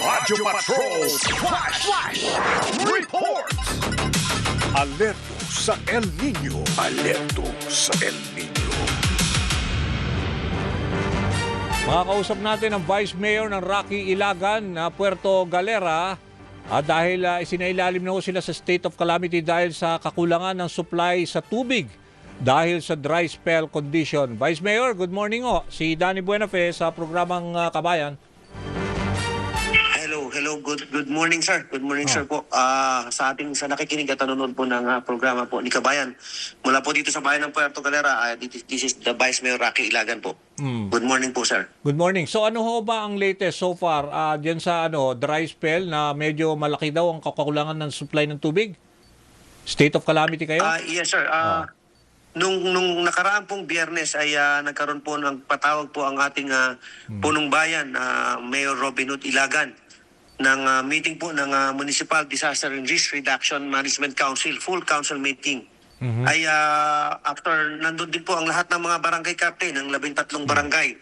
Radyo Patrol Flash Report. Alerto sa El Nino. Alerto sa El Nino. Makakausap natin ang Vice Mayor ng Rocky Ilagan na Puerto Galera dahil isinailalim na ho sila sa state of calamity dahil sa kakulangan ng supply sa tubig dahil sa dry spell condition. Vice Mayor, good morning ho. Si Danny Buenafe sa programang Kabayan. Hello. Good morning, sir. Good morning, sir po. Sa nakikinig at nanonood po ng programa po ni Kabayan. Mula po dito sa bayan ng Puerto Galera, this is the Vice Mayor Rocky Ilagan po. Good morning po, sir. Good morning. So ano ho ba ang latest so far diyan sa dry spell na medyo malaki daw ang kakulangan ng supply ng tubig? State of calamity kayo? Yes, sir. Nung nakaraan pong Biyernes ay nagkaroon po ng patawag po ang ating punong bayan, Mayor Robin Hood Ilagan, ng meeting po ng Municipal Disaster and Risk Reduction Management Council, full council meeting. Ay after nandun din po ang lahat ng mga barangay captain ng 13 barangay.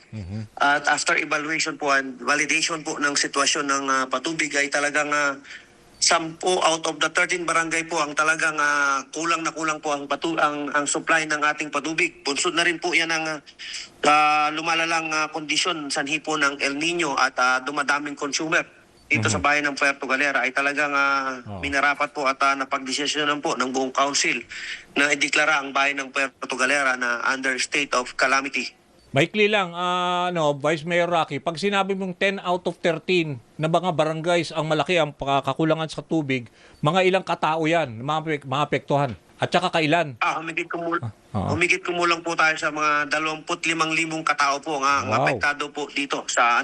At after evaluation po and validation po ng sitwasyon ng patubig ay talagang 10 out of the 13 barangay po ang talagang kulang po ang supply ng ating patubig. Bunsod na rin po yan ang lumalalang kondisyon sanhi po ng El Nino at dumadaming consumer dito sa bayan ng Puerto Galera ay talagang minarapat po at napagdesisyonan po ng buong council na ideklara ang bayan ng Puerto Galera na under state of calamity. Maikli lang, Vice Mayor Rocky, pag sinabi mong 10 out of 13 na mga barangays ang malaki ang kakulangan sa tubig, mga ilang katao yan, maapektuhan? At saka kailan? Humigit kumulang po tayo sa mga 25,000 katao po ang apektado po dito sa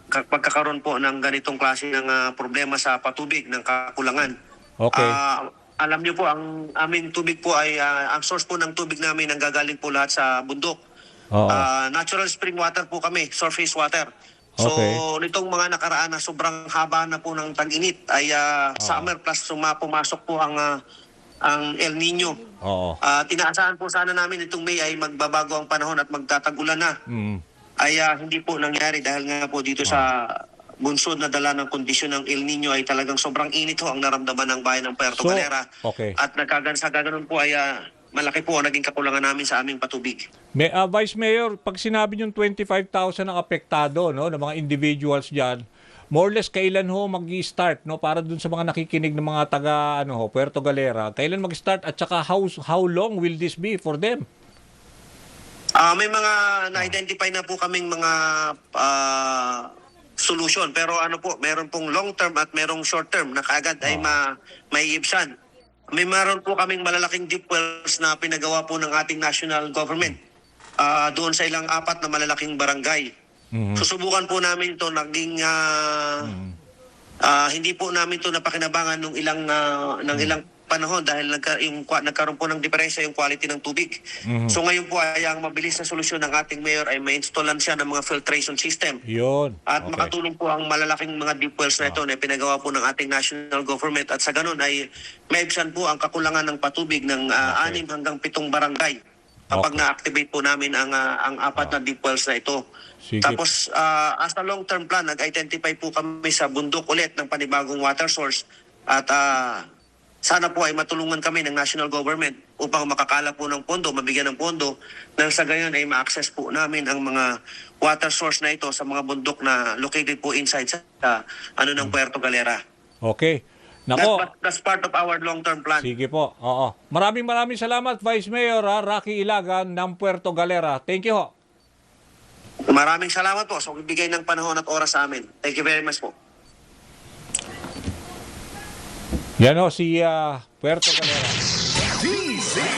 pagkakaroon po ng ganitong klase ng problema sa patubig ng kakulangan. Okay. Alam niyo po, ang aming tubig po ay, ang source po ng tubig namin ang gagaling po lahat sa bundok. Natural spring water po kami, surface water. So, nitong mga nakaraan na sobrang haba na po ng tag-init ay summer plus pumasok po ang El Nino. Tinaasahan po sana namin itong May ay magbabago ang panahon at magtatag-ulan na. Ay hindi po nangyari dahil nga po dito sa bunsod na dala ng kondisyon ng El Nino ay talagang sobrang init ho ang naramdaman ng bayan ng Puerto Galera. At sa ganoon po ay malaki po ang naging kakulangan namin sa aming patubig. Vice Mayor, pag sinabi yung 25,000 ang apektado ng mga individuals dyan, more or less kailan ho mag-i-start para dun sa mga nakikinig ng mga taga Puerto Galera, kailan mag-start at saka how long will this be for them? May mga na-identify na po kaming mga solution. Pero meron pong long term at merong short term na kaagad ay maiibsan. May meron po kaming malalaking deep wells na pinagawa po ng ating national government doon sa ilang 4 na malalaking barangay. Susubukan po namin ito, hindi po namin ito napakinabangan ng ilang panahon dahil nagkaroon po ng diferensya yung quality ng tubig. So ngayon po ay ang mabilis na solusyon ng ating mayor ay ma-installan siya ng mga filtration system. At makatulong po ang malalaking mga deep wells na ito na pinagawa po ng ating national government at sa ganun ay maibsan po ang kakulangan ng patubig ng 6 hanggang 7 barangay kapag na-activate po namin ang 4 na deep wells na ito. Tapos as a long-term plan, nag-identify po kami sa bundok ulit ng panibagong water source at sana po ay matulungan kami ng national government upang makakala po ng pondo, mabigyan ng pondo, nang sa gayon ay ma-access po namin ang mga water source na ito sa mga bundok na located po inside sa ng Puerto Galera. Okay. Nako. That's part of our long-term plan. Sige po. Maraming salamat, Vice Mayor Rocky Ilagan ng Puerto Galera. Thank you ho. Maraming salamat po sa pagbibigay ng panahon at oras sa amin. Thank you very much po. Yan si Puerto Galera.